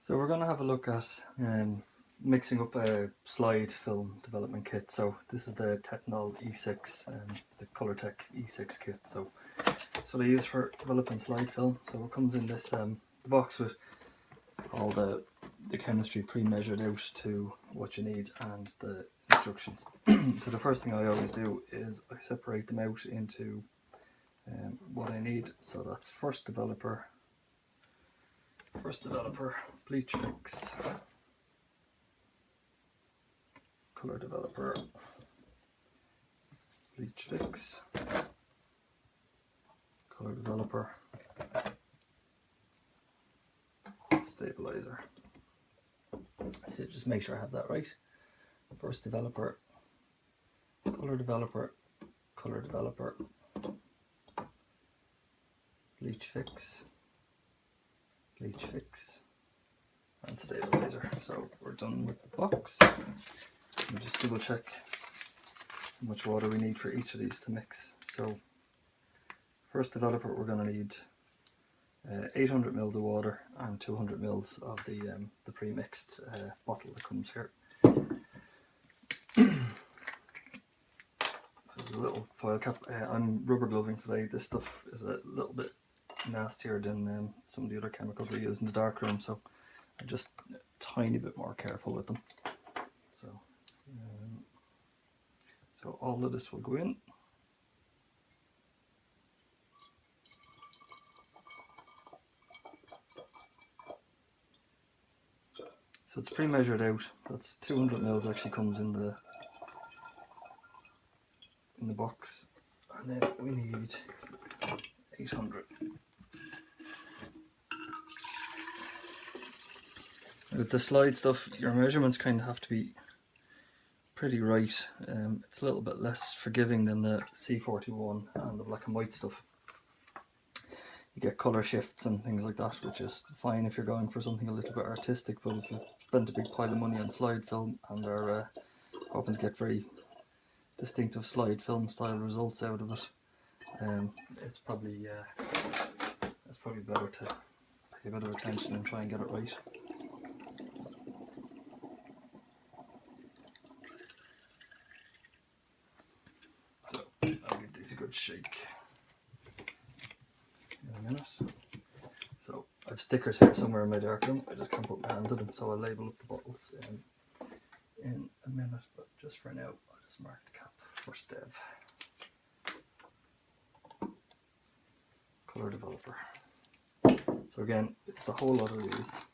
So we're going to have a look at mixing up a slide film development kit. So this is the Tetnol E6, the Colortech E6 kit. So that's what I use for developing slide film. So it comes in this the box with all the chemistry pre-measured out to what you need and the instructions. So the first thing I always do is I separate them out into what I need. So that's first developer, Bleach Fix, color developer, Bleach Fix, color developer, stabilizer. So just make sure I have that right. First developer, color developer, Bleach Fix, and stabilizer. So we're done with the box. We'll just double check how much water we need for each of these to mix. So first developer, we're going to need 800 mils of water and 200 mils of the pre-mixed bottle that comes here. So there's a little foil cap. I'm rubber gloving today. This stuff is a little bit nastier than some of the other chemicals I use in the darkroom, so I'm just a tiny bit more careful with them. So all of this will go in. So it's pre-measured out. That's 200 mils actually comes in the box, and then we need 800. With the slide stuff, your measurements kind of have to be pretty right. It's a little bit less forgiving than the C41 and the black and white stuff. You get colour shifts and things like that, which is fine if you're going for something a little bit artistic, but if you've spent a big pile of money on slide film and are hoping to get very distinctive slide film style results out of it, it's probably better to pay a bit of attention and try and get it right. So I'll give these a good shake in a minute. So I've stickers here somewhere in my darkroom. I just can't put my hand to them, so I'll label up the bottles in a minute, but just for now I'll just mark the cap. First dev, color developer. So again, it's the whole lot of these.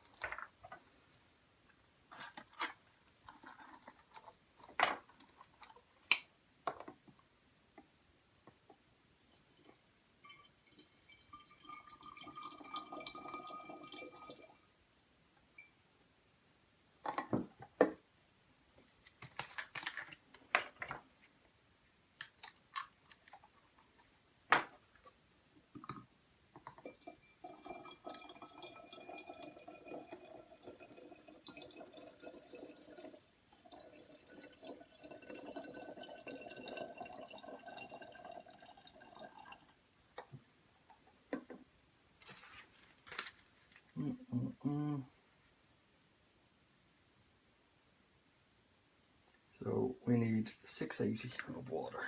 So we need 680 of water.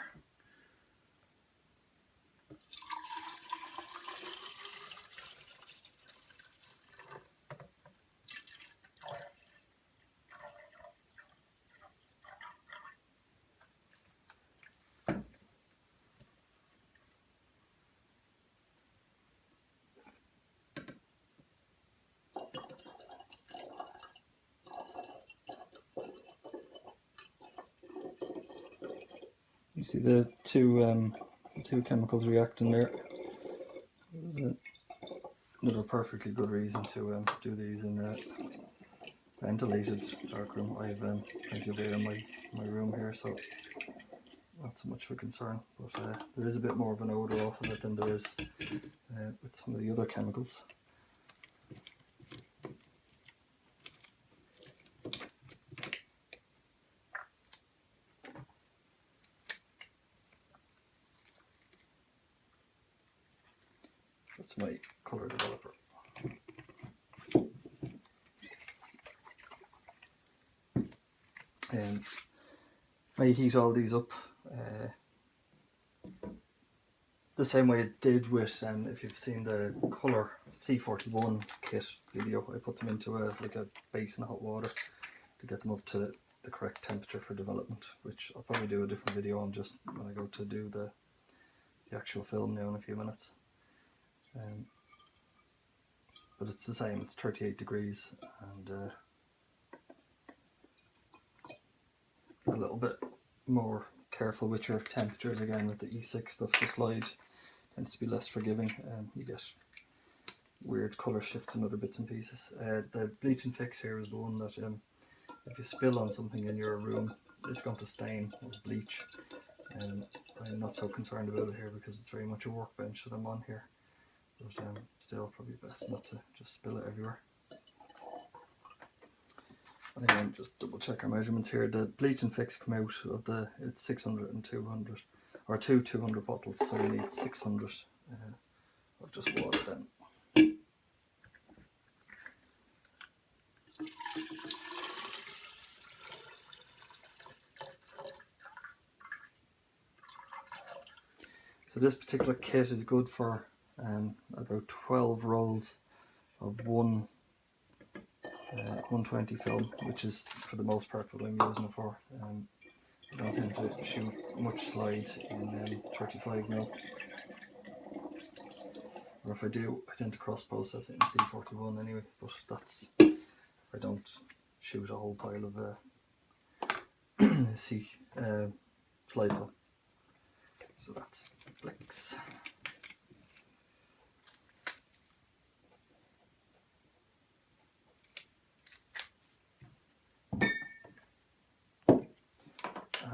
You see the two chemicals reacting there. There's another perfectly good reason to do these in a ventilated darkroom. I have plenty of air in my room here, so not so much of a concern. But there is a bit more of an odour off of it than there is with some of the other chemicals. That's my color developer. May heat all these up the same way it did with, if you've seen the colour C41 kit video, I put them into like a basin of hot water to get them up to the correct temperature for development, which I'll probably do a different video on just when I go to do the actual film now in a few minutes. But it's the same, it's 38 degrees and a little bit more careful with your temperatures again with the E6 stuff. The slide tends to be less forgiving and you get weird colour shifts and other bits and pieces. The Bleaching Fix here is the one that if you spill on something in your room, it's going to stain or bleach. I'm not so concerned about it here because it's very much a workbench that I'm on here. But still, probably best not to just spill it everywhere. And again, just double check our measurements here. The Bleaching Fix come out of it's 600 and 200, or two 200 bottles, so we need 600 of just water then. So this particular kit is good for about 12 rolls of 120 film, which is for the most part what I'm using it for. I don't tend to shoot much slide in 35mm, or if I do, I tend to cross process it in C41 anyway, but that's, I don't shoot a whole pile of slide film. So that's Blix.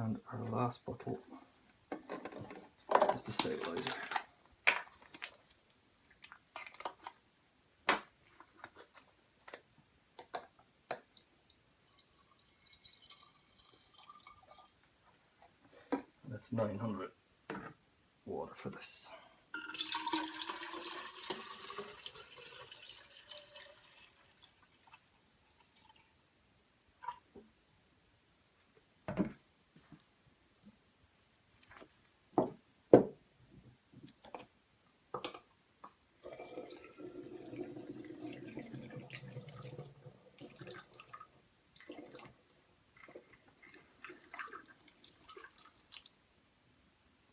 And our last bottle is the stabilizer. And it's 900 water for this.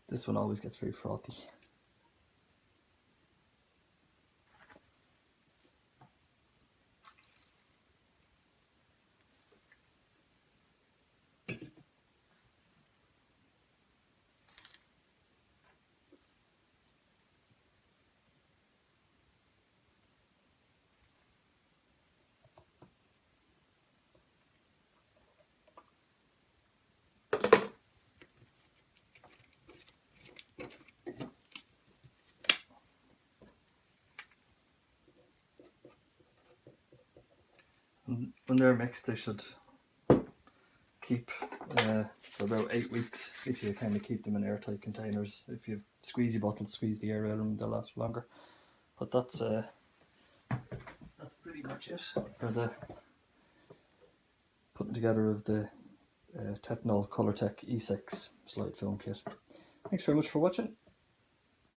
This one always gets very frothy. And when they're mixed, they should keep for about 8 weeks if you kind of keep them in airtight containers. If you have squeezy bottles, squeeze the air out of them, they'll last longer. But that's pretty much it for the putting together of the Tetnol Colortech E6 slide film kit. Thanks very much for watching.